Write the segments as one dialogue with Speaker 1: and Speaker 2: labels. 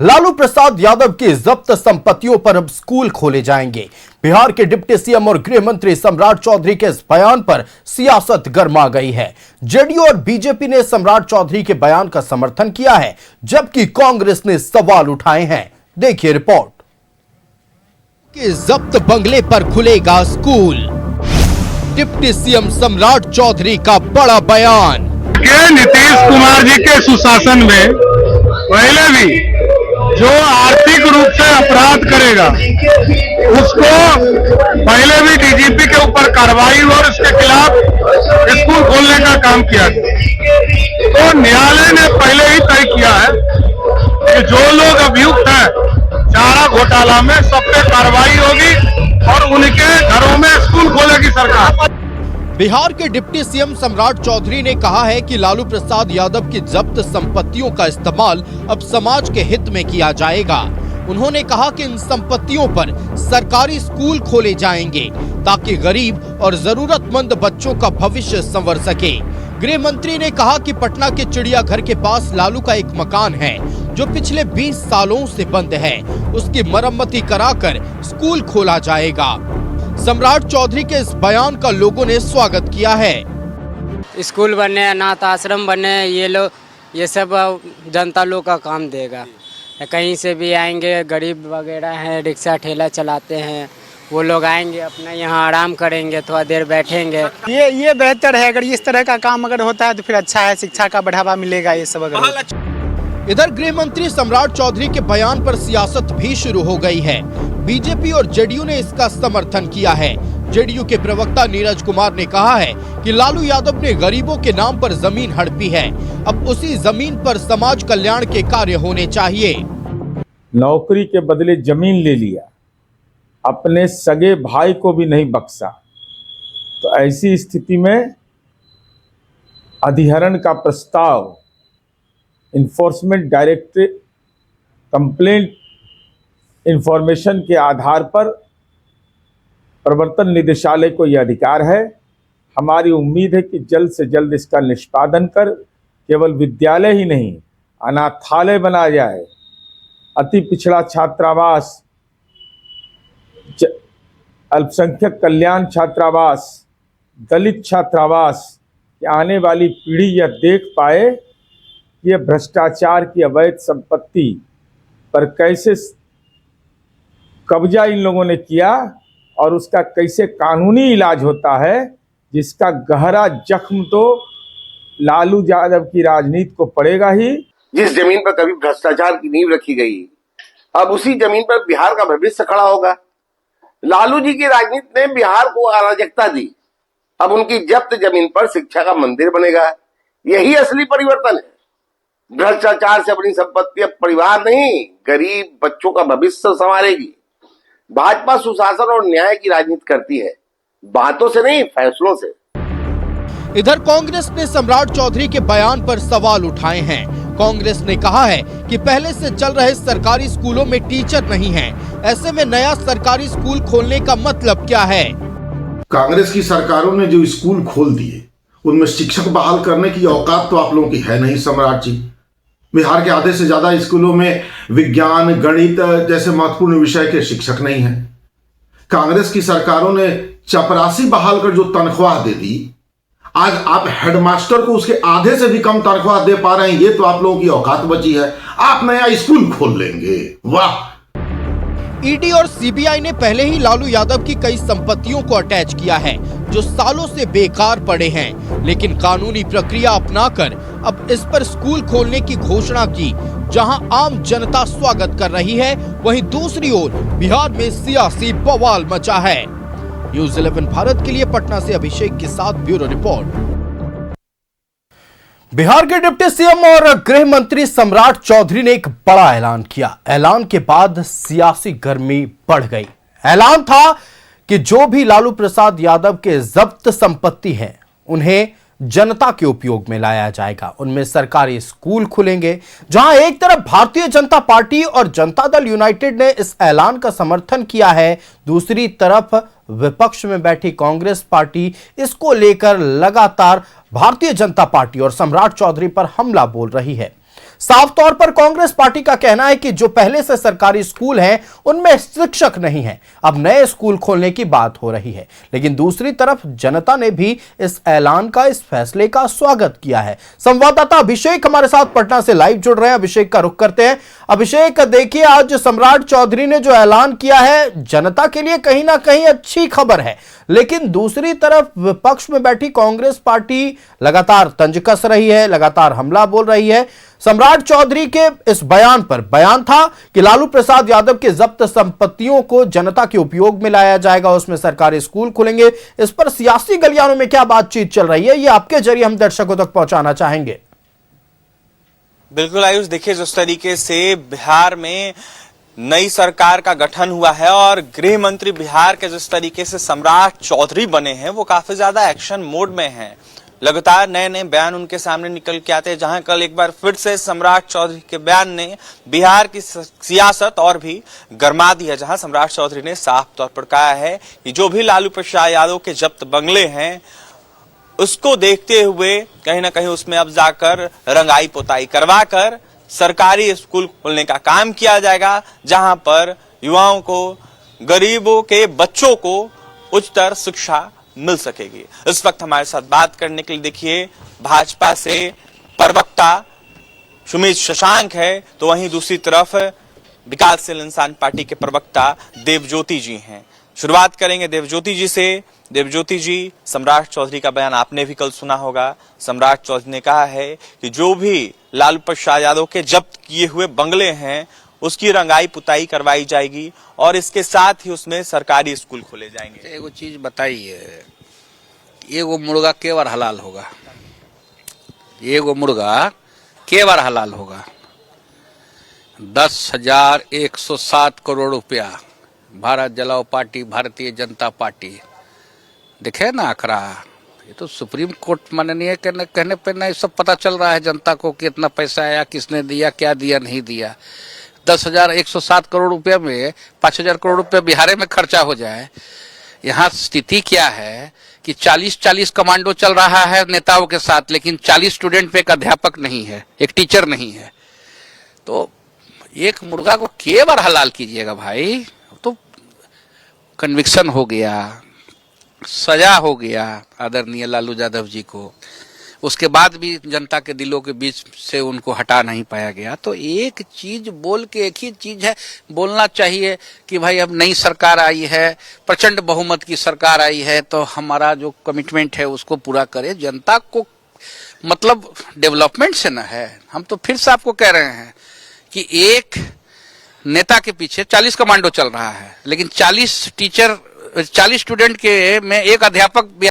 Speaker 1: लालू प्रसाद यादव की जब्त संपत्तियों पर अब स्कूल खोले जाएंगे। बिहार के डिप्टी सीएम और गृह मंत्री सम्राट चौधरी के इस बयान पर सियासत गर्मा गई है। जेडीयू और बीजेपी ने सम्राट चौधरी के बयान का समर्थन किया है, जबकि कांग्रेस ने सवाल उठाए हैं। देखिए रिपोर्ट। कि जब्त बंगले पर खुलेगा स्कूल, डिप्टी सीएम सम्राट चौधरी का बड़ा बयान।
Speaker 2: नीतीश कुमार जी के सुशासन में पहले भी जो आर्थिक रूप से अपराध करेगा उसको पहले भी डीजीपी के ऊपर कार्रवाई और उसके खिलाफ स्कूल खोलने का काम किया। तो न्यायालय ने पहले ही तय किया है कि जो लोग अभियुक्त हैं चारा घोटाला में सब पे कार्रवाई होगी और उनके घरों में स्कूल खोलेगी सरकार।
Speaker 1: बिहार के डिप्टी सीएम सम्राट चौधरी ने कहा है कि लालू प्रसाद यादव की जब्त संपत्तियों का इस्तेमाल अब समाज के हित में किया जाएगा। उन्होंने कहा कि इन संपत्तियों पर सरकारी स्कूल खोले जाएंगे ताकि गरीब और जरूरतमंद बच्चों का भविष्य संवर सके। गृह मंत्री ने कहा कि पटना के चिड़ियाघर के पास लालू का एक मकान है जो पिछले 20 सालों से बंद है, उसकी मरम्मती कराकर स्कूल खोला जाएगा। सम्राट चौधरी के इस बयान का लोगों ने स्वागत किया है।
Speaker 3: स्कूल बने, अनाथ आश्रम बने, ये सब जनता लोग का काम देगा। कहीं से भी आएंगे, गरीब वगैरह हैं, रिक्शा ठेला चलाते हैं, वो लोग आएंगे अपना यहाँ आराम करेंगे, थोड़ा देर बैठेंगे।
Speaker 4: ये बेहतर है। अगर इस तरह का काम अगर होता है तो फिर अच्छा है, शिक्षा का बढ़ावा मिलेगा। ये सब अगर
Speaker 1: इधर गृह मंत्री सम्राट चौधरी के बयान पर सियासत भी शुरू हो गई है। बीजेपी और जेडीयू ने इसका समर्थन किया है। जेडीयू के प्रवक्ता नीरज कुमार ने कहा है कि लालू यादव ने गरीबों के नाम पर जमीन हड़पी है, अब उसी जमीन पर समाज कल्याण के कार्य होने चाहिए।
Speaker 5: नौकरी के बदले जमीन ले लिया, अपने सगे भाई को भी नहीं बख्शा, तो ऐसी स्थिति में अधिहरण का प्रस्ताव इन्फोर्समेंट डायरेक्टरेट कंप्लेंट इंफॉर्मेशन के आधार पर प्रवर्तन निदेशालय को यह अधिकार है। हमारी उम्मीद है कि जल्द से जल्द इसका निष्पादन कर केवल विद्यालय ही नहीं अनाथालय बनाया जाए, अति पिछड़ा छात्रावास, अल्पसंख्यक कल्याण छात्रावास, दलित छात्रावास कि आने वाली पीढ़ी यह देख पाए कि यह भ्रष्टाचार की अवैध संपत्ति पर कैसे कब्जा इन लोगों ने किया और उसका कैसे कानूनी इलाज होता है, जिसका गहरा जख्म तो लालू यादव की राजनीति को पड़ेगा ही।
Speaker 6: जिस जमीन पर कभी भ्रष्टाचार की नींव रखी गई, अब उसी जमीन पर बिहार का भविष्य खड़ा होगा। लालू जी की राजनीति ने बिहार को अराजकता दी, अब उनकी जब्त जमीन पर शिक्षा का मंदिर बनेगा। यही असली परिवर्तन है। भ्रष्टाचार से अपनी संपत्ति अब परिवार नहीं, गरीब बच्चों का भविष्य संवारेगी। भाजपा सुशासन और न्याय की राजनीति करती है, बातों से नहीं, फैसलों से।
Speaker 1: इधर कांग्रेस ने सम्राट चौधरी के बयान पर सवाल उठाए हैं। कांग्रेस ने कहा है कि पहले से चल रहे सरकारी स्कूलों में टीचर नहीं हैं, ऐसे में नया सरकारी स्कूल खोलने का मतलब क्या है?
Speaker 7: कांग्रेस की सरकारों ने जो स्कूल खोल दिए उनमें शिक्षक बहाल करने की औकात तो आप लोगों की है नहीं सम्राट जी। बिहार के आधे से ज्यादा स्कूलों में विज्ञान, गणित जैसे महत्वपूर्ण विषय के शिक्षक नहीं हैं। कांग्रेस की सरकारों ने चपरासी बहाल कर जो तनख्वाह दे दी, आज आप हेडमास्टर को उसके आधे से भी कम तनख्वाह दे पा रहे हैं। ये तो आप लोगों की औकात बची है। आप नया स्कूल खोल लेंगे, वाह।
Speaker 1: ईडी और सीबीआई ने पहले ही लालू यादव की कई संपत्तियों को अटैच किया है जो सालों से बेकार पड़े हैं, लेकिन कानूनी प्रक्रिया अपनाकर अब इस पर स्कूल खोलने की घोषणा की। जहां आम जनता स्वागत कर रही है, वहीं दूसरी ओर बिहार में सियासी बवाल मचा है। न्यूज़ 11 भारत के लिए पटना से अभिषेक के साथ ब्यूरो रिपोर्ट। बिहार के डिप्टी सीएम और गृह मंत्री सम्राट चौधरी ने एक बड़ा ऐलान किया। ऐलान के बाद सियासी गर्मी बढ़ गई। ऐलान था कि जो भी लालू प्रसाद यादव के जब्त संपत्ति है उन्हें जनता के उपयोग में लाया जाएगा। उनमें सरकारी स्कूल खुलेंगे। जहां एक तरफ भारतीय जनता पार्टी और जनता दल यूनाइटेड ने इस ऐलान का समर्थन किया है, दूसरी तरफ विपक्ष में बैठी कांग्रेस पार्टी इसको लेकर लगातार भारतीय जनता पार्टी और सम्राट चौधरी पर हमला बोल रही है। साफ तौर पर कांग्रेस पार्टी का कहना है कि जो पहले से सरकारी स्कूल हैं उनमें शिक्षक नहीं हैं, अब नए स्कूल खोलने की बात हो रही है। लेकिन दूसरी तरफ जनता ने भी इस ऐलान का, इस फैसले का स्वागत किया है। संवाददाता अभिषेक हमारे साथ पटना से लाइव जुड़ रहे हैं, अभिषेक का रुख करते हैं। अभिषेक, देखिए आज सम्राट चौधरी ने जो ऐलान किया है जनता के लिए कहीं ना कहीं अच्छी खबर है, लेकिन दूसरी तरफ विपक्ष में बैठी कांग्रेस पार्टी लगातार तंज कस रही है, लगातार हमला बोल रही है। सम्राट चौधरी के इस बयान पर, बयान था कि लालू प्रसाद यादव के जब्त संपत्तियों को जनता के उपयोग में लाया जाएगा, उसमें सरकारी स्कूल खुलेंगे। इस पर सियासी गलियारों में क्या बातचीत चल रही है, ये आपके जरिए हम दर्शकों तक पहुंचाना चाहेंगे।
Speaker 8: बिल्कुल आयुष, देखिए जिस तरीके से बिहार में नई सरकार का गठन हुआ है और गृह मंत्री बिहार के जिस तरीके से सम्राट चौधरी बने हैं वो काफी ज्यादा एक्शन मोड में हैं। लगातार नए नए बयान उनके सामने निकल के आते हैं, जहां कल एक बार फिर से सम्राट चौधरी के बयान ने बिहार की सियासत और भी गरमा दी है। जहां सम्राट चौधरी ने साफ तौर पर कहा है कि जो भी लालू प्रसाद यादव के जब्त बंगले हैं उसको देखते हुए कहीं ना कहीं उसमें अब जाकर रंगाई पोताई करवाकर सरकारी स्कूल खोलने का काम किया जाएगा, जहां पर युवाओं को, गरीबों के बच्चों को उच्चतर शिक्षा मिल सकेगी। इस वक्त हमारे साथ बात करने के लिए देखिए भाजपा से प्रवक्ता सुमित शशांक है, तो वहीं दूसरी तरफ विकासशील इंसान पार्टी के प्रवक्ता देवज्योति जी हैं। शुरुआत करेंगे देवज्योति जी से। देवज्योति जी, सम्राट चौधरी का बयान आपने भी कल सुना होगा। सम्राट चौधरी ने कहा है कि जो भी लालू प्रसाद यादव के जब्त किए हुए बंगले हैं उसकी रंगाई पुताई करवाई जाएगी और इसके साथ ही उसमें सरकारी स्कूल खोले जाएंगे।
Speaker 9: एगो चीज बताइए, एगो मुर्गा के बार हलाल होगा? एगो मुर्गा के बार हलाल होगा? 10,107 करोड़ रुपया भारत जलाओ पार्टी, भारतीय जनता पार्टी, देखे ना आंकड़ा। ये तो सुप्रीम कोर्ट माननीय कहने पे ना सब पता चल रहा है जनता को कि इतना पैसा आया, किसने दिया, क्या दिया, नहीं दिया। 10,107 करोड़ रुपया में 5,000 करोड़ रुपया बिहार में खर्चा हो जाए। यहाँ स्थिति क्या है कि 40 कमांडो चल रहा है नेताओं के साथ, लेकिन 40 स्टूडेंट पे एक अध्यापक नहीं है, एक टीचर नहीं है। तो एक मुर्गा को के बार हलाल कीजिएगा भाई? तो कन्विक्शन हो गया, सजा हो गया आदरणीय लालू यादव जी को, उसके बाद भी जनता के दिलों के बीच से उनको हटा नहीं पाया गया। तो एक चीज बोल के, एक ही चीज है बोलना चाहिए कि भाई अब नई सरकार आई है, प्रचंड बहुमत की सरकार आई है, तो हमारा जो कमिटमेंट है उसको पूरा करे। जनता को मतलब डेवलपमेंट से ना है। हम तो फिर से आपको कह रहे हैं कि एक नेता के पीछे 40 कमांडो चल रहा है, लेकिन 40 स्टूडेंट के में एक अध्यापक भी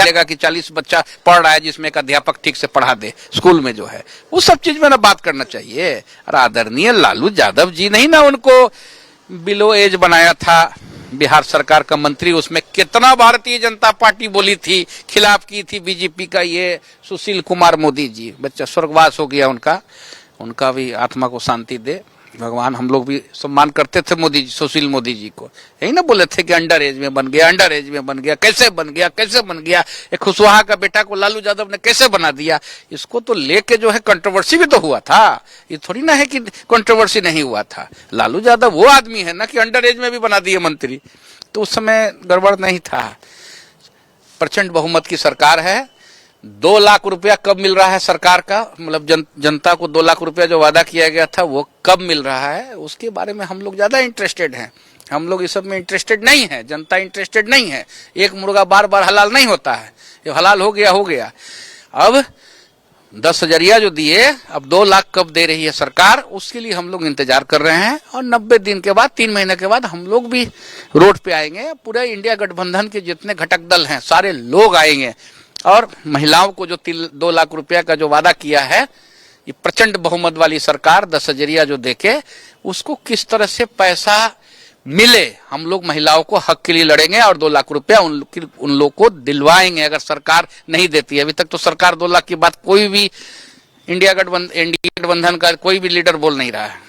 Speaker 9: लेगा कि 40 बच्चा पढ़ रहा है जिसमें एक अध्यापक ठीक से पढ़ा दे स्कूल में जो है, उस सब चीज में ना बात करना चाहिए। और आदरणीय लालू यादव जी नहीं ना उनको बिलो एज बनाया था बिहार सरकार का मंत्री, उसमें कितना भारतीय जनता पार्टी बोली थी, खिलाफ की थी बीजेपी का ये सुशील कुमार मोदी जी। बच्चा स्वर्गवास हो गया उनका भी आत्मा को शांति दे भगवान। हम लोग भी सम्मान करते थे मोदी जी, सुशील मोदी जी को। यही ना बोले थे कि अंडर एज में बन गया, कैसे बन गया। एक खुशवाहा का बेटा को लालू यादव ने कैसे बना दिया, इसको तो लेके जो है कंट्रोवर्सी भी तो हुआ था। ये थोड़ी ना है कि कंट्रोवर्सी नहीं हुआ था। लालू यादव वो आदमी है ना कि अंडर एज में भी बना दिए मंत्री, तो उस समय गड़बड़ नहीं था। प्रचंड बहुमत की सरकार है। 2 लाख रुपया कब मिल रहा है सरकार का, मतलब जनता को 2 लाख रुपया जो वादा किया गया था वो कब मिल रहा है, उसके बारे में हम लोग ज्यादा इंटरेस्टेड हैं। हम लोग इस सब में इंटरेस्टेड नहीं है, जनता इंटरेस्टेड नहीं है। एक मुर्गा बार बार हलाल नहीं होता है, ये हलाल हो गया। अब 10,000 जो दिए, अब 2 लाख कब दे रही है सरकार, उसके लिए हम लोग इंतजार कर रहे हैं। और 90 दिन के बाद, 3 महीने के बाद हम लोग भी रोड पे आएंगे। पूरे इंडिया गठबंधन के जितने घटक दल हैं सारे लोग आएंगे और महिलाओं को जो 2 लाख रुपया का जो वादा किया है, ये प्रचंड बहुमत वाली सरकार 10,000 जो देके उसको किस तरह से पैसा मिले, हम लोग महिलाओं को हक के लिए लड़ेंगे और 2 लाख रुपया उन लोग को दिलवाएंगे अगर सरकार नहीं देती है। अभी तक तो सरकार 2 लाख की बात कोई भी इंडिया गठबंधन का कोई भी लीडर बोल नहीं रहा है।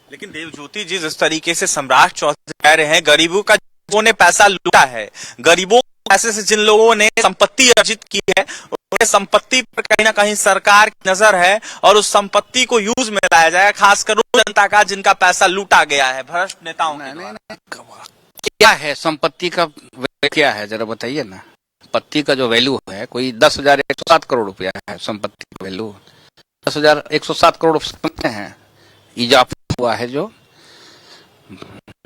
Speaker 8: लेकिन देवज्योति जी, जिस तरीके से सम्राट चौधरी कह रहे हैं गरीबों का ने पैसा लूटा है, गरीबों पैसे से जिन लोगों ने संपत्ति अर्जित की है उन्हें संपत्ति पर कहीं ना कहीं सरकार की नजर है और उस संपत्ति को यूज में लाया जाएगा, खासकर उस जनता का जिनका पैसा लूटा गया है भ्रष्ट नेताओं के द्वारा।
Speaker 9: क्या है संपत्ति का क्या है जरा बताइए ना। संपत्ति का जो वैल्यू है कोई 10,107 करोड़ रुपया है संपत्ति का वैल्यू। 10,107 करोड़ समझते हैं इजाफा हुआ है जो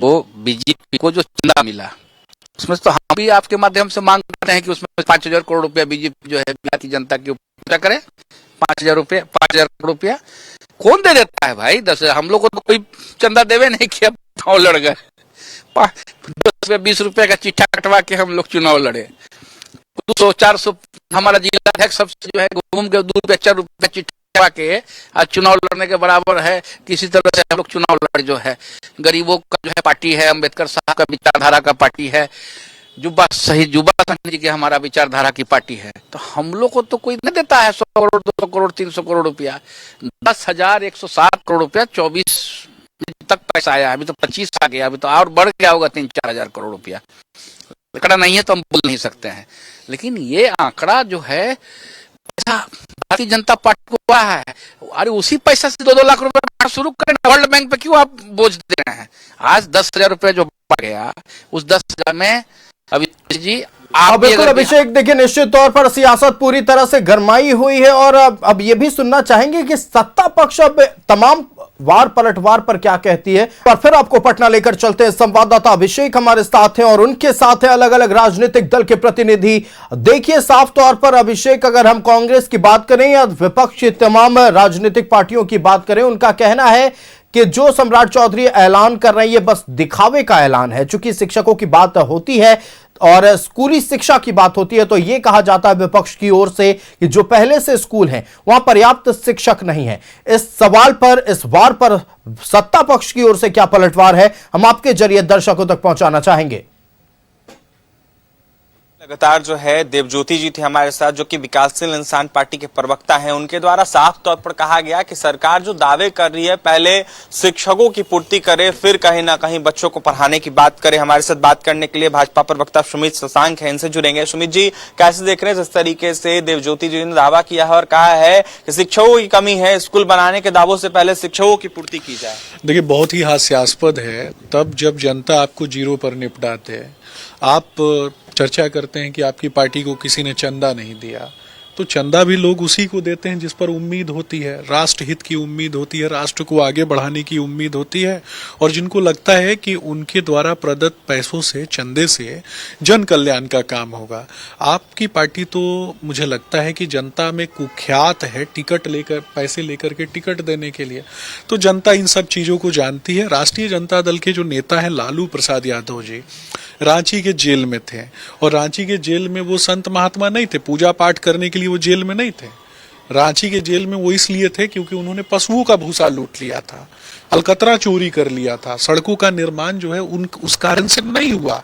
Speaker 9: वो बीजेपी को जो चंदा मिला उसमें तो हम भी आपके माध्यम से मांग करते हैं कि उसमें 5,000 करोड़ रुपया बीजेपी जो है बिहार की जनता की ऊपर करे। 5,000 करोड़ रुपया कौन दे देता है भाई? 10,000 हम लोग को तो कोई चंदा देवे नहीं किया, चुनाव लड़ गए। 20 रुपये का चिट्ठा कटवा के हम लोग चुनाव लड़े। 200-400 हमारा जिला अध्यक्ष सबसे जो है घूम के 2 रुपये 4 रुपये चिट्ठा के आज चुनाव लड़ने के बराबर है। किसी तरह से हम लोग चुनाव लड़ जो है गरीबों का जो है पार्टी है, अम्बेडकर साहब का विचारधारा का पार्टी है, जुब्बा जी की हमारा विचारधारा की पार्टी है। तो हम लोग को तो कोई नहीं देता है 100 करोड़ 200 करोड़ 300 करोड़ रुपया। 10,107 करोड़ रुपया 24 तक पैसा आया, अभी तो 25 आ गया, अभी तो और बढ़ गया होगा 3-4 हजार करोड़ रुपया। आंकड़ा नहीं है तो हम बोल नहीं सकते हैं, लेकिन ये आंकड़ा जो है पैसा भारतीय जनता पार्टी को हुआ है। अरे उसी पैसा से 2-2 लाख रुपए शुरू करें। वर्ल्ड बैंक पे क्यों आप बोझ दे रहे हैं? आज 10,000 रुपए जो बढ़ गया उस 10,000 में अभी जी
Speaker 1: बिल्कुल अभिषेक, देखिए निश्चित तौर पर सियासत पूरी तरह से गरमाई हुई है और अब ये भी सुनना चाहेंगे कि सत्ता पक्ष अब तमाम वार पलटवार पर क्या कहती है। और फिर आपको पटना लेकर चलते हैं, संवाददाता अभिषेक हमारे साथ हैं और उनके साथ है अलग अलग राजनीतिक दल के प्रतिनिधि। देखिए साफ तौर पर अभिषेक, अगर हम कांग्रेस की बात करें या विपक्ष की तमाम राजनीतिक पार्टियों की बात करें, उनका कहना है कि जो सम्राट चौधरी ऐलान कर रहे हैं ये बस दिखावे का ऐलान है। चूंकि शिक्षकों की बात होती है और स्कूली शिक्षा की बात होती है तो यह कहा जाता है विपक्ष की ओर से कि जो पहले से स्कूल हैं वहां पर्याप्त शिक्षक नहीं है। इस सवाल पर, इस वार पर सत्ता पक्ष की ओर से क्या पलटवार है, हम आपके जरिए दर्शकों तक पहुंचाना चाहेंगे।
Speaker 8: लगातार जो है देवज्योति जी थे हमारे साथ, जो कि विकासशील इंसान पार्टी के प्रवक्ता हैं। उनके द्वारा साफ तौर पर कहा गया कि सरकार जो दावे कर रही है पहले शिक्षकों की पूर्ति करे, फिर कहीं ना कहीं बच्चों को पढ़ाने की बात करे। हमारे साथ बात करने के लिए भाजपा प्रवक्ता सुमित शशांक है, इनसे जुड़ेंगे। सुमित जी, कैसे देख रहे हैं जिस तरीके से देवज्योति जी ने दावा किया है और कहा है कि शिक्षकों की कमी है, स्कूल बनाने के दावों से पहले शिक्षकों की पूर्ति की जाए?
Speaker 10: देखिए, बहुत ही हास्यास्पद है तब जब जनता आपको जीरो पर निपटाते हैं। आप चर्चा करते हैं कि आपकी पार्टी को किसी ने चंदा नहीं दिया, तो चंदा भी लोग उसी को देते हैं जिस पर उम्मीद होती है, राष्ट्र हित की उम्मीद होती है, राष्ट्र को आगे बढ़ाने की उम्मीद होती है, और जिनको लगता है कि उनके द्वारा प्रदत्त पैसों से, चंदे से जन कल्याण का काम होगा। आपकी पार्टी तो मुझे लगता है कि जनता में कुख्यात है टिकट लेकर, पैसे लेकर के टिकट देने के लिए। तो जनता इन सब चीज़ों को जानती है। राष्ट्रीय जनता दल के जो नेता हैं लालू प्रसाद यादव जी रांची के जेल में थे, और रांची के जेल में वो संत महात्मा नहीं थे, पूजा पाठ करने के लिए वो जेल में नहीं थे। रांची के जेल में वो इसलिए थे क्योंकि उन्होंने पशुओं का भूसा लूट लिया था, अलकतरा चोरी कर लिया था। सड़कों का निर्माण जो है उस कारण से नहीं हुआ,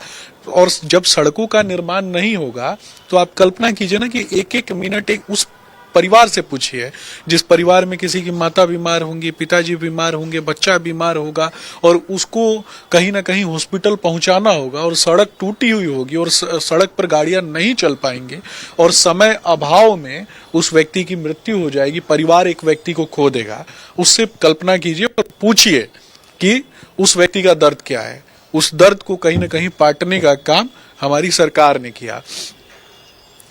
Speaker 10: और जब सड़कों का निर्माण नहीं होगा तो आप कल्पना कीजिए ना कि एक एक मिनट उस परिवार से पूछिए जिस परिवार में किसी की माता बीमार होंगी, पिताजी बीमार होंगे, बच्चा बीमार होगा, और उसको कहीं ना कहीं हॉस्पिटल पहुंचाना होगा, और सड़क टूटी हुई होगी और सड़क पर गाड़ियां नहीं चल पाएंगे, और समय अभाव में उस व्यक्ति की मृत्यु हो जाएगी, परिवार एक व्यक्ति को खो देगा। उससे कल्पना कीजिए और पूछिए कि उस व्यक्ति का दर्द क्या है। उस दर्द को कहीं ना कहीं पाटने का काम हमारी सरकार ने किया।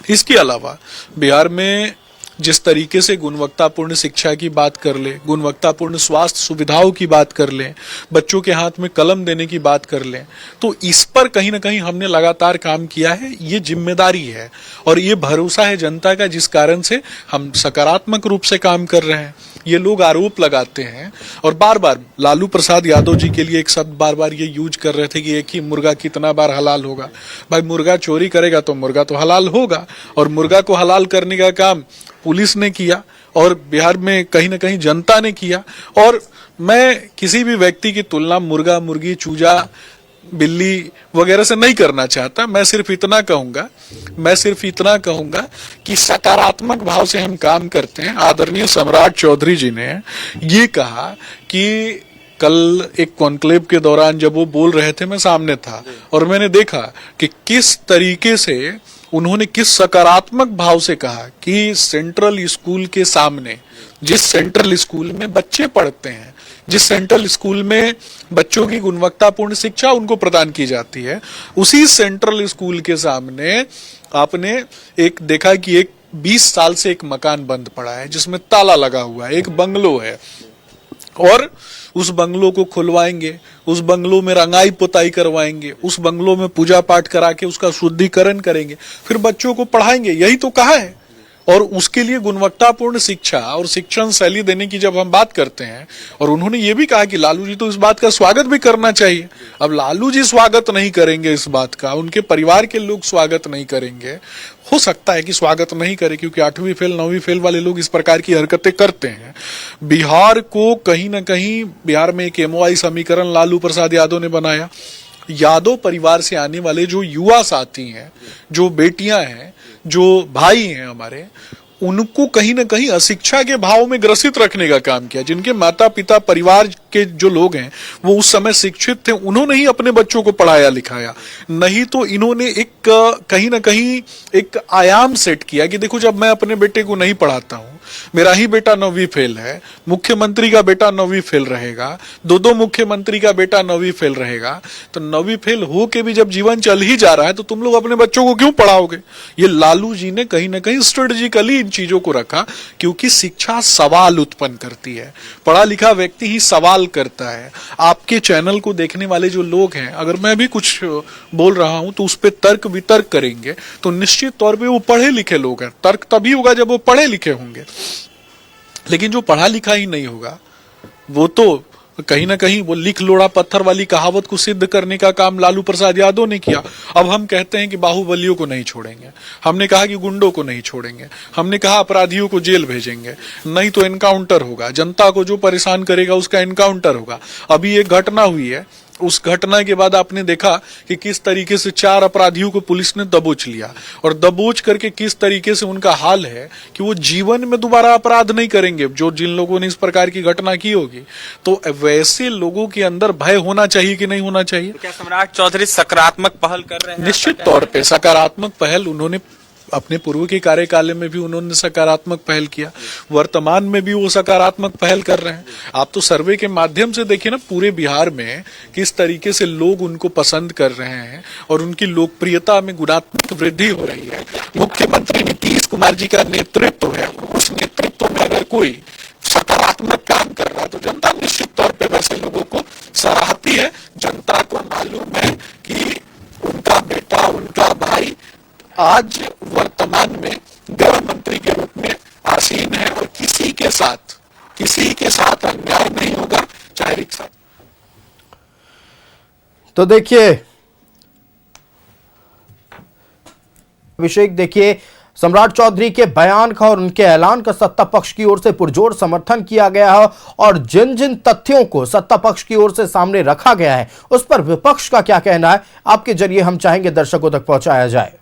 Speaker 10: इसके अलावा बिहार में जिस तरीके से गुणवत्तापूर्ण शिक्षा की बात कर ले, गुणवत्तापूर्ण स्वास्थ्य सुविधाओं की बात कर ले, बच्चों के हाथ में कलम देने की बात कर ले, तो इस पर कहीं ना कहीं हमने लगातार काम किया है। ये जिम्मेदारी है और ये भरोसा है जनता का, जिस कारण से हम सकारात्मक रूप से काम कर रहे हैं। ये लोग आरोप लगाते हैं और बार बार लालू प्रसाद यादव जी के लिए एक शब्द बार बार ये यूज कर रहे थे कि एक ही मुर्गा कितना बार हलाल होगा। भाई, मुर्गा चोरी करेगा तो मुर्गा तो हलाल होगा, और मुर्गा को हलाल करने का काम पुलिस ने किया और बिहार में कहीं ना कहीं जनता ने किया। और मैं किसी भी व्यक्ति की तुलना मुर्गा, मुर्गी, चूजा, बिल्ली वगैरह से नहीं करना चाहता। मैं सिर्फ इतना कहूंगा कि सकारात्मक भाव से हम काम करते हैं। आदरणीय सम्राट चौधरी जी ने ये कहा कि कल एक कॉन्क्लेव के दौरान जब वो बोल रहे थे, मैं सामने था और मैंने देखा कि किस तरीके से उन्होंने किस सकारात्मक भाव से कहा कि सेंट्रल स्कूल के सामने, जिस सेंट्रल स्कूल में बच्चे पढ़ते हैं, जिस सेंट्रल स्कूल में बच्चों की गुणवत्तापूर्ण शिक्षा उनको प्रदान की जाती है, उसी सेंट्रल स्कूल के सामने आपने एक देखा कि एक 20 साल से एक मकान बंद पड़ा है जिसमें ताला लगा हुआ है, एक बंगलो है, और उस बंगलो को खुलवाएंगे, उस बंगलो में रंगाई पुताई करवाएंगे, उस बंगलो में पूजा पाठ करा के उसका शुद्धिकरण करेंगे, फिर बच्चों को पढ़ाएंगे। यही तो कहा है। और उसके लिए गुणवत्तापूर्ण शिक्षा और शिक्षण शैली देने की जब हम बात करते हैं, और उन्होंने ये भी कहा कि लालू जी तो इस बात का स्वागत भी करना चाहिए। अब लालू जी स्वागत नहीं करेंगे इस बात का, उनके परिवार के लोग स्वागत नहीं करेंगे, हो सकता है कि स्वागत नहीं करे, क्योंकि 8वीं फेल 9वीं फेल वाले लोग इस प्रकार की हरकतें करते हैं। बिहार को कहीं ना कहीं, बिहार में एक MOI समीकरण लालू प्रसाद यादव ने बनाया। यादव परिवार से आने वाले जो युवा साथी हैं, जो बेटियां हैं, जो भाई हैं हमारे, उनको कहीं ना कहीं अशिक्षा के भाव में ग्रसित रखने का काम किया। जिनके माता पिता परिवार के जो लोग हैं वो उस समय शिक्षित थे, उन्होंने ही अपने बच्चों को पढ़ाया लिखाया। नहीं तो इन्होंने एक कहीं ना कहीं एक आयाम सेट किया कि देखो, जब मैं अपने बेटे को नहीं पढ़ाता हूं, मेरा ही बेटा 9वीं फेल है, मुख्यमंत्री का बेटा 9वीं फेल रहेगा, दो मुख्यमंत्री का बेटा 9वीं फेल रहेगा, तो 9वीं फेल हो के भी जब जीवन चल ही जा रहा है तो तुम लोग अपने बच्चों को क्यों पढ़ाओगे? ये लालू जी ने कहीं ना कहीं स्ट्रेटेजिकली इन चीजों को रखा, क्योंकि शिक्षा सवाल उत्पन्न करती है। पढ़ा लिखा व्यक्ति ही सवाल करता है। आपके चैनल को देखने वाले जो लोग हैं, अगर मैं भी कुछ बोल रहा हूं तो उस पर तर्क वितर्क करेंगे, तो निश्चित तौर पे वो पढ़े लिखे लोग हैं। तर्क तभी होगा जब वो पढ़े लिखे होंगे, लेकिन जो पढ़ा लिखा ही नहीं होगा वो तो कहीं ना कहीं वो लिख लोड़ा पत्थर वाली कहावत को सिद्ध करने का काम लालू प्रसाद यादव ने किया। अब हम कहते हैं कि बाहुबलियों को नहीं छोड़ेंगे, हमने कहा कि गुंडों को नहीं छोड़ेंगे, हमने कहा अपराधियों को जेल भेजेंगे, नहीं तो एनकाउंटर होगा, जनता को जो परेशान करेगा उसका एनकाउंटर होगा। अभी एक घटना हुई है, उस घटना के बाद आपने देखा कि किस तरीके से 4 अपराधियों को पुलिस ने दबोच लिया, और दबोच करके किस तरीके से उनका हाल है कि वो जीवन में दोबारा अपराध नहीं करेंगे, जो जिन लोगों ने इस प्रकार की घटना की होगी। तो वैसे लोगों के अंदर भय होना चाहिए कि नहीं होना चाहिए?
Speaker 8: क्या सम्राट चौधरी सकारात्मक पहल कर रहे हैं?
Speaker 10: निश्चित तौर पे सकारात्मक पहल उन्होंने अपने पूर्व के कार्यकाल में भी उन्होंने सकारात्मक पहल किया, वर्तमान में भी वो सकारात्मक पहल कर रहे हैं। आप तो सर्वे के माध्यम से देखिए ना, पूरे बिहार में किस तरीके से लोग उनको पसंद कर रहे हैं और उनकी लोकप्रियता में गुणात्मक वृद्धि हो रही है। मुख्यमंत्री नीतीश कुमार जी का नेतृत्व है, उस नेतृत्व में अगर कोई सकारात्मक काम कर रहा है तो जनता निश्चित तौर पर वैसे लोगों को सराहती है। जनता को मालूम है कि उनका बेटा, उनका भाई आज वर्तमान में गृह मंत्री के रूप में आसीन है, और किसी के साथ अन्याय नहीं होगा, चाहे रिक्शा।
Speaker 1: तो देखिए अभिषेक, देखिए सम्राट चौधरी के बयान का और उनके ऐलान का सत्ता पक्ष की ओर से पुरजोर समर्थन किया गया है, और जिन जिन तथ्यों को सत्ता पक्ष की ओर से सामने रखा गया है उस पर विपक्ष का क्या कहना है, आपके जरिए हम चाहेंगे दर्शकों तक पहुंचाया जाए।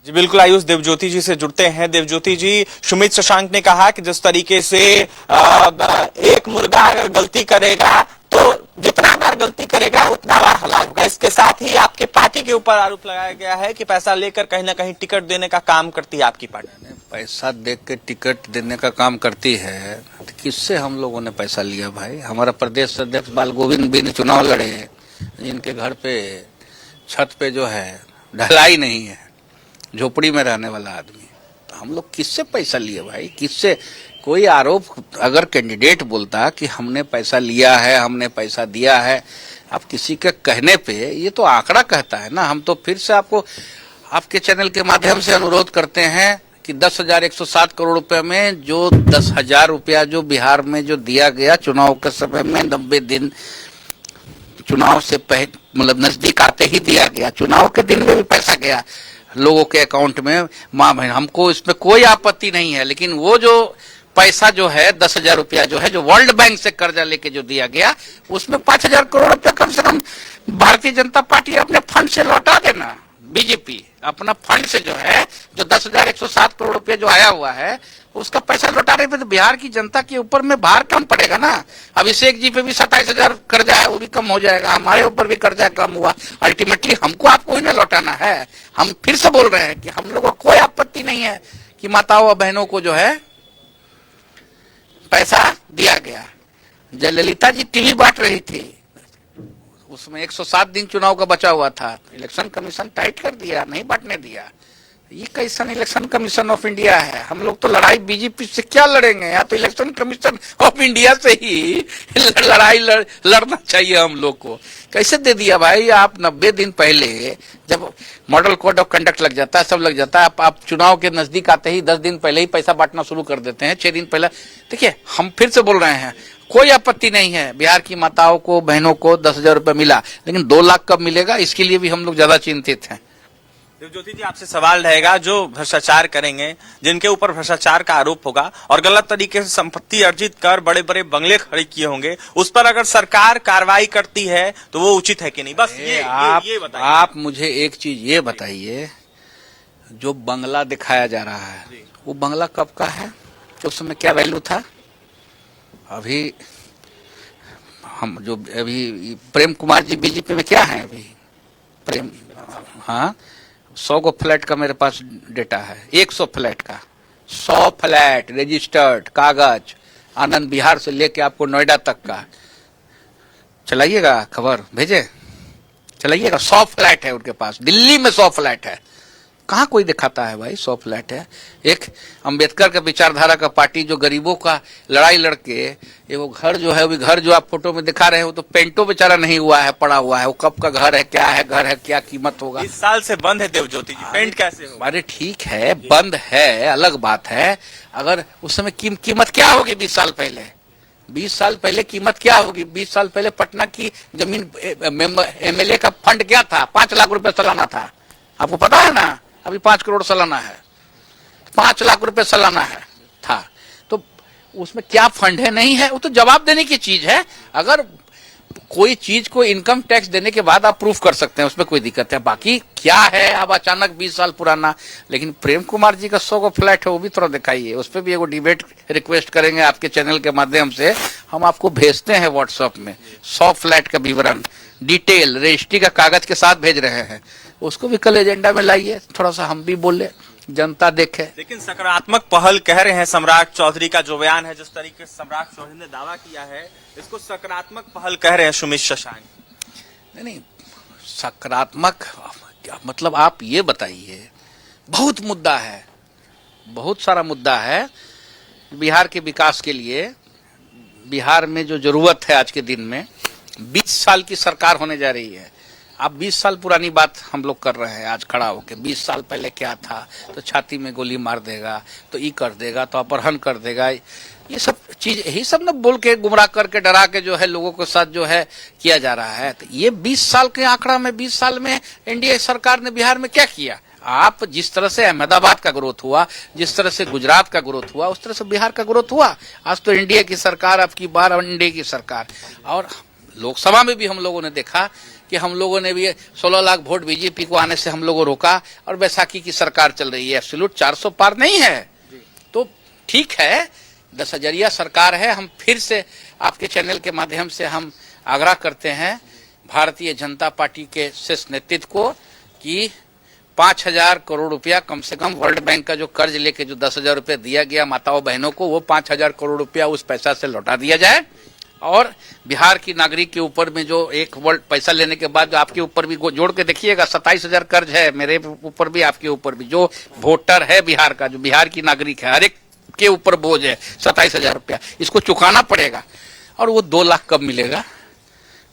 Speaker 8: जी बिल्कुल, आयुष देवज्योति जी से जुड़ते हैं। देवज्योति जी, सुमित शशांक ने कहा कि जिस तरीके से एक मुर्गा अगर गलती करेगा तो जितना बार गलती करेगा उतना बार हलाल होगा। इसके साथ ही आपके पार्टी के ऊपर आरोप लगाया गया है कि पैसा लेकर कहीं ना कहीं टिकट देने का काम करती है आपकी पार्टी।
Speaker 9: पैसा दे के टिकट देने का काम करती है, तो किससे हम लोगों ने पैसा लिया भाई? हमारा प्रदेश अध्यक्ष बाल गोविंद भी चुनाव लड़े हैं, इनके घर पे छत पे जो है ढलाई नहीं है, झोपड़ी में रहने वाला आदमी, तो हम लोग किससे पैसा लिए भाई? किससे? कोई आरोप अगर कैंडिडेट बोलता कि हमने पैसा लिया है, हमने पैसा दिया है, आप किसी के कहने पे, ये तो आंकड़ा कहता है ना। हम तो फिर से आपको आपके चैनल के माध्यम से अनुरोध करते हैं कि 10,107 करोड़ रुपए में जो 10,000 रुपया जो बिहार में जो दिया गया चुनाव के समय में, 90 दिन चुनाव से पहले, मतलब नजदीक आते ही दिया गया, चुनाव के दिन में भी पैसा गया लोगों के अकाउंट में। माँ बहन, हमको इसमें कोई आपत्ति नहीं है, लेकिन वो जो पैसा जो है 10,000 रुपया जो है, जो वर्ल्ड बैंक से कर्जा लेके जो दिया गया, उसमें 5,000 करोड़ रुपया कम से कम भारतीय जनता पार्टी अपने फंड से लौटा देना। बीजेपी अपना फंड से जो है, जो 10,107 करोड़ रुपए जो आया हुआ है उसका पैसा लौटा रहे थे, तो बिहार की जनता के ऊपर में भार कम पड़ेगा ना। अभिषेक जी पे भी 27,000 कर्जा है, वो भी कम हो जाएगा, हमारे ऊपर भी कर्जा कम हुआ। अल्टीमेटली हमको आपको ही ना लौटाना है। हम फिर से बोल रहे हैं कि हम लोगों को कोई आपत्ति नहीं है कि माताओं और बहनों को जो है पैसा दिया गया। जयललिता जी टीवी बांट रही थी, उसमें 107 दिन चुनाव का बचा हुआ था, इलेक्शन कमीशन टाइट कर दिया, नहीं बांटने दिया। ये कैसा इलेक्शन कमीशन ऑफ इंडिया है? हम लोग तो लड़ाई बीजेपी से क्या लड़ेंगे, या तो इलेक्शन कमीशन ऑफ इंडिया से ही लड़ाई लड़ना चाहिए हम लोग को। कैसे दे दिया भाई? आप 90 दिन पहले जब मॉडल कोड ऑफ कंडक्ट लग जाता है, सब लग जाता है, आप चुनाव के नजदीक आते ही 10 दिन पहले ही पैसा बांटना शुरू कर देते हैं, 6 दिन पहले। देखिए, हम फिर से बोल रहे हैं, कोई आपत्ति नहीं है, बिहार की माताओं को बहनों को 10,000 रुपए मिला, लेकिन 2 लाख कब मिलेगा, इसके लिए भी हम लोग ज्यादा चिंतित हैं।
Speaker 8: देवज्योति जी, आपसे सवाल रहेगा, जो भ्रष्टाचार करेंगे, जिनके ऊपर भ्रष्टाचार का आरोप होगा और गलत तरीके से संपत्ति अर्जित कर बड़े बड़े बंगले खड़े किए होंगे, उस पर अगर सरकार कार्रवाई करती है तो वो उचित है कि नहीं? बस ये बताइए।
Speaker 9: आप मुझे एक चीज ये बताइए, जो बंगला दिखाया जा रहा है वो बंगला कब का है? उस समय क्या वैल्यू था? अभी हम जो अभी प्रेम कुमार जी बीजेपी में क्या है अभी? प्रेम, हाँ, 100 को फ्लैट का मेरे पास डेटा है, 100 फ्लैट का, 100 फ्लैट रजिस्टर्ड कागज, आनंद विहार से लेके आपको नोएडा तक का। चलाइएगा, खबर भेजे, चलाइएगा। 100 फ्लैट है उनके पास, दिल्ली में 100 फ्लैट है। कहाँ कोई दिखाता है भाई 100 फ्लैट है? एक अंबेडकर का विचारधारा का पार्टी जो गरीबों का लड़ाई लड़के, ये वो घर जो है, वो घर जो आप फोटो में दिखा रहे हो, तो पेंटो बेचारा नहीं हुआ है, पड़ा हुआ है। वो कब का घर है, क्या है घर है, क्या कीमत होगा?
Speaker 8: 20 साल से बंद है देवज्योति जी, पेंट कैसे होगा?
Speaker 9: अरे ठीक है, बंद है, अलग बात है। अगर उस समय कीमत क्या होगी 20 साल पहले? 20 साल पहले कीमत क्या होगी? 20 साल पहले पटना की जमीन MLA का फंड क्या था? 5 लाख रुपए सालाना था, आपको पता है ना? अभी 5 करोड़ सालाना है, 5 लाख रुपए सालाना है था। तो उसमें क्या फंड है, नहीं है? वो तो जवाब देने की चीज है। अगर कोई चीज को इनकम टैक्स देने के बाद आप प्रूफ कर सकते हैं, उसमें कोई दिक्कत है। बाकी क्या है अब अचानक 20 साल पुराना? लेकिन प्रेम कुमार जी का 100 का फ्लैट है, वो भी थोड़ा दिखाइए। उस पर भी एगो डिबेट रिक्वेस्ट करेंगे आपके चैनल के माध्यम से, हम आपको भेजते हैं व्हाट्सएप में 100 फ्लैट का विवरण, डिटेल, रजिस्ट्री का कागज के साथ भेज रहे हैं। उसको भी कल एजेंडा में लाइए, थोड़ा सा हम भी बोले, जनता देखे।
Speaker 8: लेकिन सकारात्मक पहल कह रहे हैं सम्राट चौधरी का जो बयान है, जिस तरीके से सम्राट चौधरी ने दावा किया है, इसको सकारात्मक पहल कह रहे हैं सुमित शशांक।
Speaker 9: नहीं, सकारात्मक मतलब आप ये बताइए, बहुत मुद्दा है, बहुत सारा मुद्दा है बिहार के विकास के लिए। बिहार में जो जरूरत है आज के दिन में, 20 साल की सरकार होने जा रही है। अब 20 साल पुरानी बात हम लोग कर रहे हैं आज खड़ा होकर। 20 साल पहले क्या था, तो छाती में गोली मार देगा, तो ये कर देगा, तो अपहरण कर देगा, ये सब चीज यही सब न बोल के गुमराह करके डरा के जो है लोगों के साथ जो है किया जा रहा है। तो ये 20 साल के आंकड़ा में, 20 साल में एनडीए सरकार ने बिहार में क्या किया? आप जिस तरह से अहमदाबाद का ग्रोथ हुआ, जिस तरह से गुजरात का ग्रोथ हुआ, उस तरह से बिहार का ग्रोथ हुआ। आज तो एनडीए की सरकार, अब की बार एनडीए की सरकार। और लोकसभा में भी हम लोगों ने देखा कि हम लोगों ने भी 16 लाख वोट बीजेपी को आने से हम लोगों रोका, और बैसाखी की सरकार चल रही है, एब्सोल्यूट 400 पार नहीं है। तो ठीक है, 10,000 सरकार है। हम फिर से आपके चैनल के माध्यम से हम आग्रह करते हैं भारतीय जनता पार्टी के शीर्ष नेतृत्व को कि 5,000 करोड़ रुपया कम से कम वर्ल्ड बैंक का जो कर्ज लेके जो 10,000 रुपया दिया गया माताओं बहनों को, वो 5,000 करोड़ रुपया उस पैसा से लौटा दिया जाए। और बिहार की नागरिक के ऊपर में जो एक वर्ल्ड पैसा लेने के बाद जो आपके ऊपर भी जोड़ के देखिएगा, 27,000 कर्ज है, मेरे ऊपर भी, आपके ऊपर भी। जो वोटर है बिहार का, जो बिहार की नागरिक है, हर एक के ऊपर बोझ है 27,000 रुपया, इसको चुकाना पड़ेगा। और वो 2 लाख कब मिलेगा?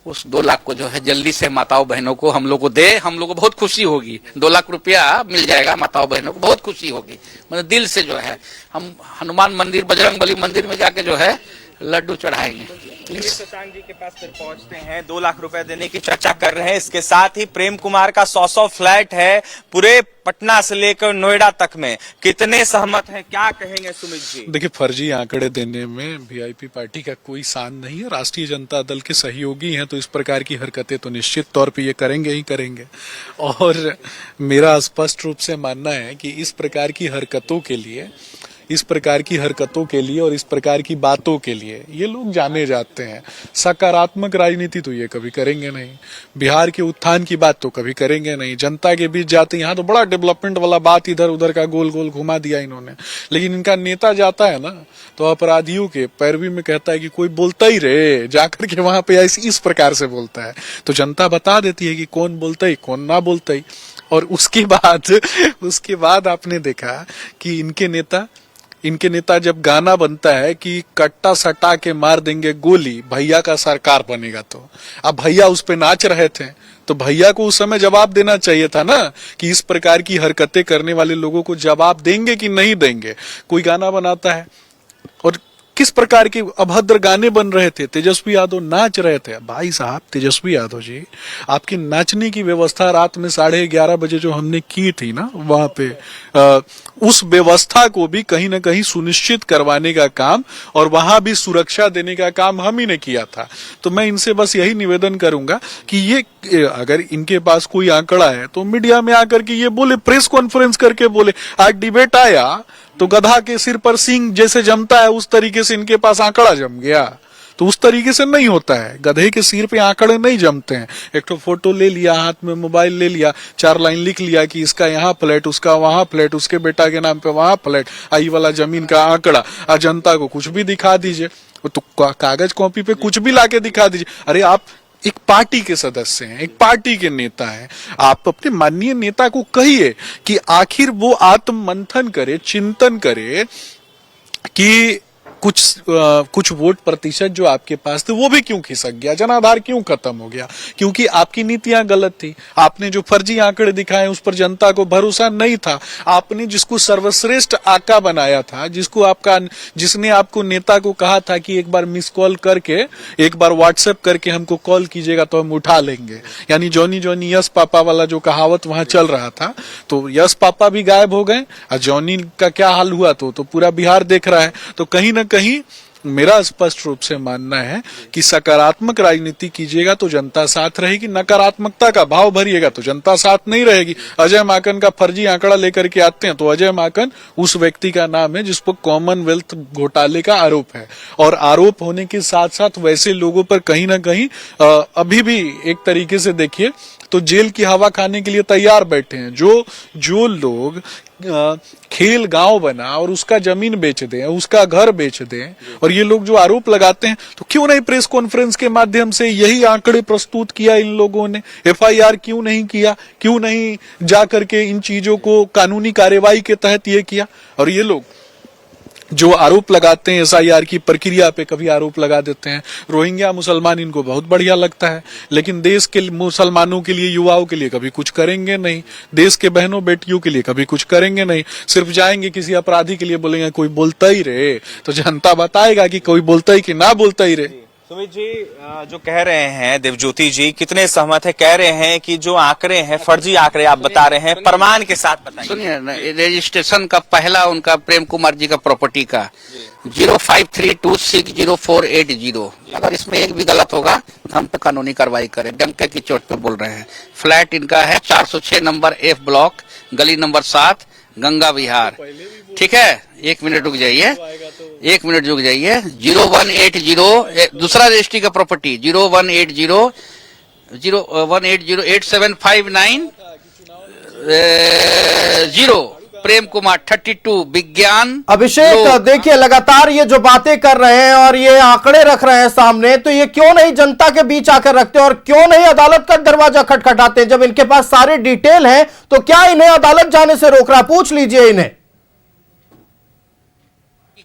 Speaker 9: उस 2 लाख को जो है जल्दी से माताओं बहनों को हम लोग को दे, हम लोग को बहुत खुशी होगी। 2 लाख रुपया मिल जाएगा माताओं बहनों को, बहुत खुशी होगी। मतलब दिल से जो है हम हनुमान मंदिर, बजरंग बली मंदिर में जाके जो है लड्डू चढ़ाएंगे।
Speaker 8: शशांक जी के पास फिर पहुंचते हैं, 2 लाख रुपए देने की चर्चा कर रहे हैं। इसके साथ ही प्रेम कुमार का 100 फ्लैट है पूरे पटना से लेकर नोएडा तक में, कितने सहमत हैं, क्या कहेंगे सुमित जी?
Speaker 10: देखिए, फर्जी आंकड़े देने में वीआईपी पार्टी का कोई सान नहीं है। राष्ट्रीय जनता दल के सहयोगी हैं तो इस प्रकार की हरकतें तो निश्चित तौर पे ये करेंगे ही करेंगे। और मेरा स्पष्ट रूप से मानना है कि इस प्रकार की हरकतों के लिए और इस प्रकार की बातों के लिए ये लोग जाने जाते हैं। सकारात्मक राजनीति तो ये कभी करेंगे नहीं, बिहार के उत्थान की बात तो कभी करेंगे नहीं। जनता के बीच जाते, यहाँ तो बड़ा डेवलपमेंट वाला बात इधर उधर का गोल गोल घुमा दिया इन्होंने। लेकिन इनका नेता जाता है ना तो अपराधियों के पैरवी में कहता है कि कोई बोलता ही रहे, जाकर के वहां पे इस प्रकार से बोलता है। तो जनता बता देती है कि कौन बोलता ही कौन ना बोलता ही। और उसके बाद आपने देखा कि इनके नेता जब गाना बनता है कि कट्टा सटा के मार देंगे गोली, भैया का सरकार बनेगा, तो अब भैया उस पे नाच रहे थे तो भैया को उस समय जवाब देना चाहिए था ना कि इस प्रकार की हरकतें करने वाले लोगों को जवाब देंगे कि नहीं देंगे। कोई गाना बनाता है और किस प्रकार के अभद्र गाने बन रहे थे, तेजस्वी यादव नाच रहे थे। भाई साहब तेजस्वी यादव जी, आपकी नाचने की व्यवस्था रात में 11:30 बजे जो हमने की थी ना वहां पे, उस व्यवस्था को भी कहीं ना कहीं सुनिश्चित करवाने का काम और वहां भी सुरक्षा देने का काम हम ही ने किया था। तो मैं इनसे बस यही निवेदन करूंगा कि ये अगर इनके पास कोई आंकड़ा है तो मीडिया में आकर के ये बोले, प्रेस कॉन्फ्रेंस करके बोले। आज डिबेट आया तो गधा के सिर पर सींग जैसे जमता है उस तरीके से इनके पास आंकड़ा जम गया। तो उस तरीके से नहीं होता है, गधे के सिर पे आंकड़े नहीं जमते हैं। एक तो फोटो ले लिया, हाथ में मोबाइल ले लिया, 4 लाइन लिख लिया कि इसका यहाँ फ्लैट, उसका वहां फ्लैट, उसके बेटा के नाम पे वहां फ्लैट, आई वाला जमीन का आंकड़ा। जनता को कुछ भी दिखा दीजिए, तो कागज कॉपी पे कुछ भी लाके दिखा दीजिए। अरे आप एक पार्टी के सदस्य हैं, एक पार्टी के नेता हैं, आप अपने माननीय नेता को कहिए कि आखिर वो आत्म मंथन करे, चिंतन करे कि कुछ वोट प्रतिशत जो आपके पास थे वो भी क्यों खिसक गया, जनाधार क्यों खत्म हो गया, क्योंकि आपकी नीतियां गलत थी। आपने जो फर्जी आंकड़े दिखाए उस पर जनता को भरोसा नहीं था। आपने जिसको सर्वश्रेष्ठ आका बनाया था, जिसने आपको नेता को कहा था कि एक बार मिस कॉल करके, एक बार व्हाट्सएप करके हमको कॉल कीजिएगा तो हम उठा लेंगे, यानी जॉनी जॉनी यस पापा वाला जो कहावत वहां चल रहा था, तो यस पापा भी गायब हो गए और जॉनी का क्या हाल हुआ तो पूरा बिहार देख रहा है। तो कहीं ना कहीं मेरा स्पष्ट रूप से मानना है कि सकारात्मक राजनीति कीजिएगा तो जनता साथ रहेगी, नकारात्मकता का भाव भरिएगा तो जनता साथ नहीं रहेगी। अजय माकन का फर्जी आंकड़ा लेकर के आते हैं तो अजय माकन उस व्यक्ति का नाम है जिस पर कॉमनवेल्थ घोटाले का आरोप है, और आरोप होने के साथ साथ वैसे लोगों पर कहीं ना कहीं अभी भी एक तरीके से देखिए तो जेल की हवा खाने के लिए तैयार बैठे हैं। जो लोग खेल गांव बना और उसका जमीन बेच दें, उसका घर बेच दें, और ये लोग जो आरोप लगाते हैं, तो क्यों नहीं प्रेस कॉन्फ्रेंस के माध्यम से यही आंकड़े प्रस्तुत किया इन लोगों ने? एफआईआर क्यों नहीं किया? क्यों नहीं जा करके इन चीजों को कानूनी कार्यवाही के तहत ये किया? और ये लोग जो आरोप लगाते हैं एसआईआर की प्रक्रिया पे, कभी आरोप लगा देते हैं रोहिंग्या मुसलमान, इनको बहुत बढ़िया लगता है, लेकिन देश के मुसलमानों के लिए, युवाओं के लिए कभी कुछ करेंगे नहीं, देश के बहनों बेटियों के लिए कभी कुछ करेंगे नहीं। सिर्फ जाएंगे किसी अपराधी के लिए बोलेंगे कोई बोलता ही रहे, तो जनता बताएगा कि कोई बोलता ही कि ना बोलता ही रहे।
Speaker 8: सुमित जी, जो कह रहे हैं देवज्योति जी, कितने सहमत है? कह रहे हैं कि जो आंकड़े हैं फर्जी आंकड़े आप बता रहे हैं, प्रमाण के साथ बताइए।
Speaker 9: सुनिए, रजिस्ट्रेशन का पहला उनका प्रेम कुमार जी का प्रॉपर्टी का 0532604880, अगर इसमें एक भी गलत होगा हम पे कानूनी कार्रवाई करें, डंके की चोट पे बोल रहे हैं। फ्लैट इनका है 406 नंबर F ब्लॉक, गली नंबर 7, गंगा विहार। ठीक है, 1 मिनट रुक जाइए, 1 मिनट रुक जाइए। 0180 दूसरा रजिस्ट्री का प्रॉपर्टी 01808759 प्रेम कुमार 32 विज्ञान।
Speaker 1: अभिषेक, देखिए लगातार ये जो बातें कर रहे हैं और ये आंकड़े रख रहे हैं सामने, तो ये क्यों नहीं जनता के बीच आकर रखते और क्यों नहीं अदालत का दरवाजा खटखटाते? जब इनके पास सारे डिटेल हैं तो क्या इन्हें अदालत जाने से रोक रहा? पूछ लीजिए इन्हें।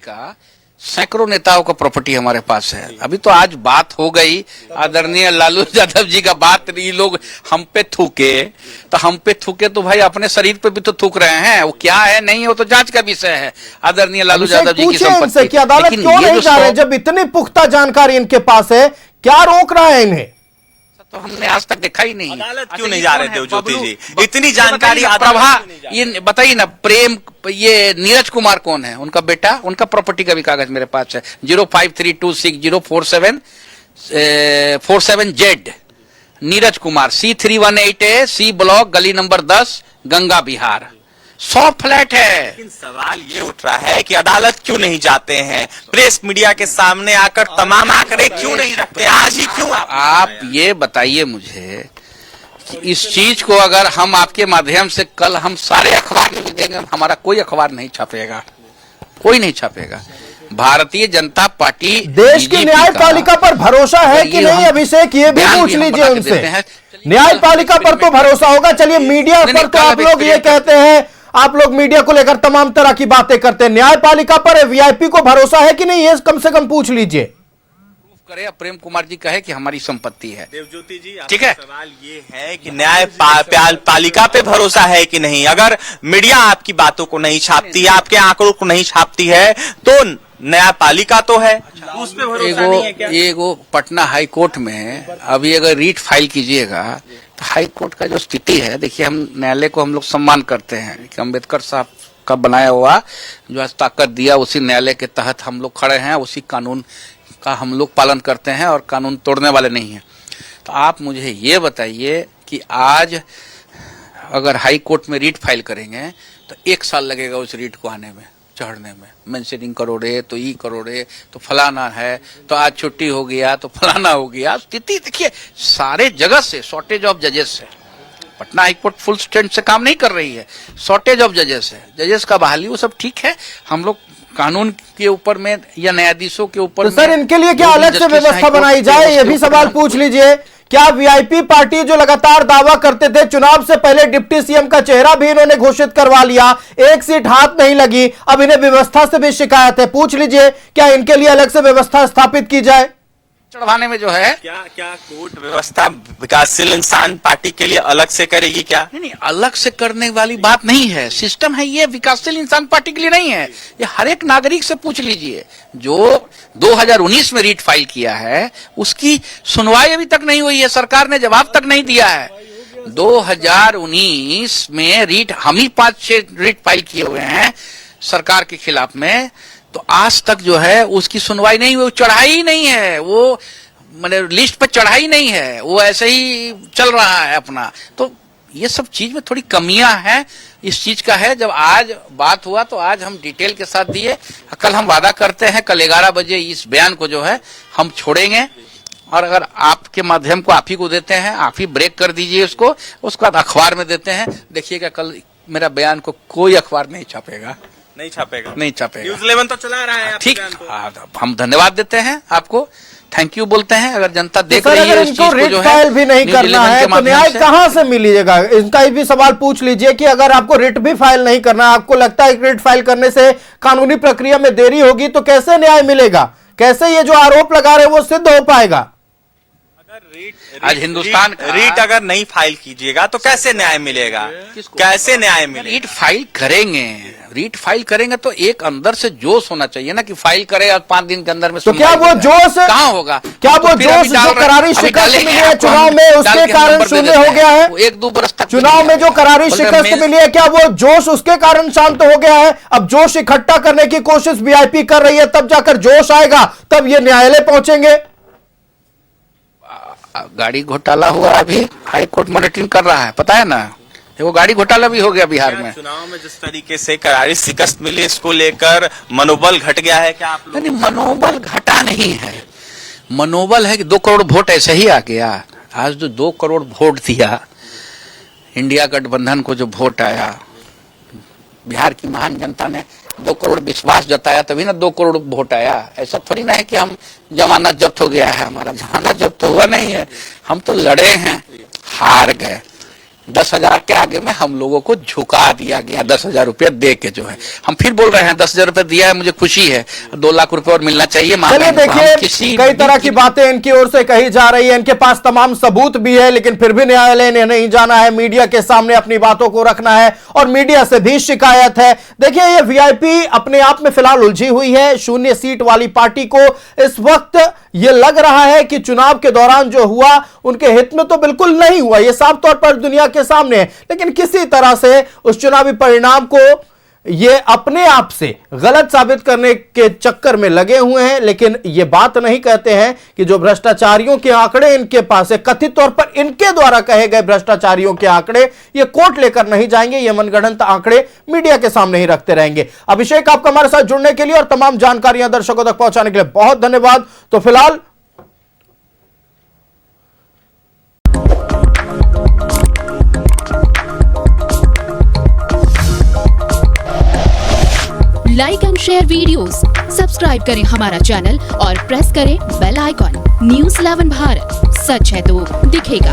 Speaker 9: का सैकड़ों नेताओं का प्रॉपर्टी हमारे पास है। अभी तो आज बात हो गई आदरणीय लालू यादव जी का, बात ये लोग हम पे थूके, तो हम पे थूके तो भाई अपने शरीर पे भी तो थूक रहे हैं। वो क्या है नहीं है वो तो जांच का विषय है। आदरणीय लालू यादव जी की संपत्ति
Speaker 1: कि अदालत क्यों नहीं जा रहे जब इतनी पुख्ता जानकारी इनके पास है, क्या रोक रहा है इन्हें?
Speaker 9: तो हमने आज तक देखा ही नहीं।
Speaker 8: अदालत क्यों नहीं जा रहे देवज्योति जी? इतनी जानकारी
Speaker 9: प्रभा, ये बताइए ना, प्रेम, ये नीरज कुमार कौन है? उनका बेटा, उनका प्रॉपर्टी का भी कागज मेरे पास है। 05326047Z Neeraj Kumar, C318A, C block, गली नंबर 10, गंगा बिहार। 100 फ्लैट है।
Speaker 8: लेकिन सवाल ये उठ रहा है कि अदालत क्यों नहीं जाते हैं? प्रेस मीडिया के सामने आकर तमाम आंकड़े क्यों नहीं रखते? आज ही क्यों?
Speaker 9: आप ये बताइए मुझे, इस चीज को अगर हम आपके माध्यम से कल हम सारे अखबार में भी देंगे, हमारा कोई अखबार नहीं छापेगा, कोई नहीं छापेगा। भारतीय जनता पार्टी
Speaker 1: देश की न्यायपालिका पर भरोसा है कि नहीं अभिषेक, ये भी पूछ लीजिए उनसे। न्यायपालिका पर तो भरोसा होगा। चलिए मीडिया पर तो आप लोग ये कहते हैं, आप लोग मीडिया को लेकर तमाम तरह की बातें करते हैं, न्यायपालिका पर वीआईपी को भरोसा है कि नहीं, ये कम से कम पूछ लीजिए।
Speaker 9: करे प्रेम कुमार जी कहे कि हमारी संपत्ति है।
Speaker 8: देवज्योति जी,
Speaker 9: ठीक है,
Speaker 8: सवाल ये है कि न्यायपालिका पे भरोसा है कि नहीं? अगर मीडिया आपकी बातों को नहीं छापती है, आपके आंकड़ों को नहीं छापती है, तो न्यायपालिका तो है, उस पे भरोसा नहीं है क्या?
Speaker 9: एगो पटना हाई कोर्ट में अभी अगर रीट फाइल कीजिएगा तो हाई कोर्ट का जो स्थिति है, देखिए, हम न्यायालय को हम लोग सम्मान करते हैं कि अम्बेडकर साहब का बनाया हुआ जो आज ताकत दिया, उसी न्यायालय के तहत हम लोग खड़े हैं, उसी कानून का हम लोग पालन करते हैं और कानून तोड़ने वाले नहीं हैं। तो आप मुझे ये बताइए कि आज अगर हाई कोर्ट में रीट फाइल करेंगे तो 1 साल लगेगा उस रीट को आने में, चढ़ने में। मेंशनिंग करोड़े तो ई करोड़े तो फलाना है, तो आज छुट्टी हो गया तो फलाना हो गया। स्थिति देखिए, सारे जगह से शॉर्टेज ऑफ जजेस है। पटना हाईकोर्ट फुल स्ट्रेंथ से काम नहीं कर रही है, शॉर्टेज ऑफ जजेस है। जजेस का बहाली वो सब ठीक है, हम लोग कानून के ऊपर में या न्यायाधीशों के ऊपर।
Speaker 1: तो सर इनके लिए क्या अलग से व्यवस्था बनाई जाए, ये भी सवाल पूछ लीजिए। क्या वीआईपी पार्टी जो लगातार दावा करते थे, चुनाव से पहले डिप्टी सीएम का चेहरा भी इन्होंने घोषित करवा लिया, 1 सीट हाथ नहीं लगी, अब इन्हें व्यवस्था से भी शिकायत है। पूछ लीजिए क्या इनके लिए अलग से व्यवस्था स्थापित की जाए?
Speaker 9: चढ़वाने में जो है
Speaker 8: क्या कोर्ट व्यवस्था विकासशील इंसान पार्टी के लिए अलग से करेगी क्या?
Speaker 9: नहीं, अलग से करने वाली बात नहीं है, सिस्टम है ये, विकासशील इंसान पार्टी के लिए नहीं है। ये हर एक नागरिक से पूछ लीजिए। जो 2019 में रीट फाइल किया है उसकी सुनवाई अभी तक नहीं हुई है, सरकार ने जवाब तक नहीं दिया है। 2019 में रीट, हम ही 5-6 रीट फाइल किए हुए हैं सरकार के खिलाफ में, तो आज तक जो है उसकी सुनवाई नहीं हुई, चढ़ाई ही नहीं है, वो मैंने लिस्ट पर चढ़ाई नहीं है, वो ऐसे ही चल रहा है अपना। तो ये सब चीज में थोड़ी कमियां हैं, इस चीज का है। जब आज बात हुआ तो आज हम डिटेल के साथ दिए, कल हम वादा करते हैं कल 11 बजे इस बयान को जो है हम छोड़ेंगे, और अगर आपके माध्यम को आप ही को देते हैं, आप ही ब्रेक कर दीजिए उसको, उसके बाद अखबार में देते हैं। देखिएगा कल मेरा बयान को कोई अखबार नहीं छापेगा,
Speaker 8: नहीं छापेगा,
Speaker 9: नहीं छापेगा।
Speaker 8: न्यूज़ 11 तो चला रहा है,
Speaker 9: ठीक, हम धन्यवाद देते हैं आपको, थैंक यू बोलते हैं। अगर जनता देख रही है,
Speaker 1: इनको रिट फाइल भी नहीं करना है तो न्याय कहां से मिलेगा? इनका भी सवाल पूछ लीजिए कि अगर आपको रिट भी फाइल नहीं करना, आपको लगता है कि रिट फाइल करने से कानूनी प्रक्रिया में देरी होगी, तो कैसे न्याय मिलेगा? कैसे ये जो आरोप लगा रहे हैं वो सिद्ध हो पाएगा?
Speaker 9: आज हिंदुस्तान
Speaker 8: रीट अगर नहीं फाइल कीजिएगा तो कैसे न्याय मिलेगा? कैसे न्याय मिलेगा?
Speaker 9: रीट फाइल करेंगे, रीट फाइल करेंगे तो एक अंदर से जोश होना चाहिए ना कि फाइल करे और 5 दिन के अंदर में।
Speaker 1: तो क्या वो जोश
Speaker 9: कहाँ होगा?
Speaker 1: क्या वो जोश जो करारी शिकस्त मिली है चुनाव में उसके कारण शून्य हो गया है?
Speaker 9: 1-2 बरस तक
Speaker 1: चुनाव में जो करारी शिकस्त मिली है, क्या वो जोश उसके कारण शांत हो गया है? अब जोश इकट्ठा करने की कोशिश वीआईपी कर रही है, तब जाकर जोश आएगा, तब ये न्यायालय पहुंचेंगे।
Speaker 9: गाड़ी घोटाला हुआ, अभी हाई कोर्ट मॉनिटरिंग कर रहा है, पता है ना, वो गाड़ी घोटाला भी हो गया बिहार में।
Speaker 8: चुनाव में जिस तरीके से करारी शिकस्त मिली, इसको लेकर मनोबल घट गया है क्या आप लोग?
Speaker 9: नहीं, मनोबल घटा नहीं है, मनोबल है कि 2 करोड़ वोट ऐसे ही आ गया। आज जो 2 करोड़ वोट दिया, इंडिया गठबंधन को जो वोट आया, बिहार की महान जनता ने 2 करोड़ विश्वास जताया, तभी ना 2 करोड़ वोट आया। ऐसा थोड़ी ना है कि हम जमानत जब्त हो गया है, हमारा जमानत जब्त हुआ नहीं है, हम तो लड़े हैं, हार गए। 10,000 के आगे में हम लोगों को झुका दिया गया। 10,000 रुपया दे के जो है हम फिर बोल रहे हैं 10,000 रुपया दिया है, मुझे खुशी है, 2 लाख रुपए और मिलना चाहिए।
Speaker 1: चलिए देखिए, कई तरह की बातें इनकी ओर से कही जा रही है, इनके पास तमाम सबूत भी है, लेकिन फिर भी न्यायालय ने नहीं जाना है, मीडिया के सामने अपनी बातों को रखना है और मीडिया से भी शिकायत है। देखिए, ये वीआईपी अपने आप में फिलहाल उलझी हुई है। शून्य सीट वाली पार्टी को इस वक्त ये लग रहा है कि चुनाव के दौरान जो हुआ उनके हित में तो बिल्कुल नहीं हुआ, ये साफ तौर पर दुनिया के सामने है, लेकिन किसी तरह से उस चुनावी परिणाम को ये अपने आप से गलत साबित करने के चक्कर में लगे हुए हैं। लेकिन ये बात नहीं कहते हैं कि जो भ्रष्टाचारियों के आंकड़े इनके पास है, कथित तौर पर इनके द्वारा कहे गए भ्रष्टाचारियों के आंकड़े, ये कोर्ट लेकर नहीं जाएंगे, ये मनगढ़ंत आंकड़े मीडिया के सामने ही रखते रहेंगे। अभिषेक, आपका हमारे साथ जुड़ने के लिए और तमाम जानकारियां दर्शकों तक पहुंचाने के लिए बहुत धन्यवाद। तो फिलहाल
Speaker 11: like and share videos, subscribe करें हमारा चैनल और प्रेस करें बेल आइकॉन। News 11 भारत, सच है तो दिखेगा।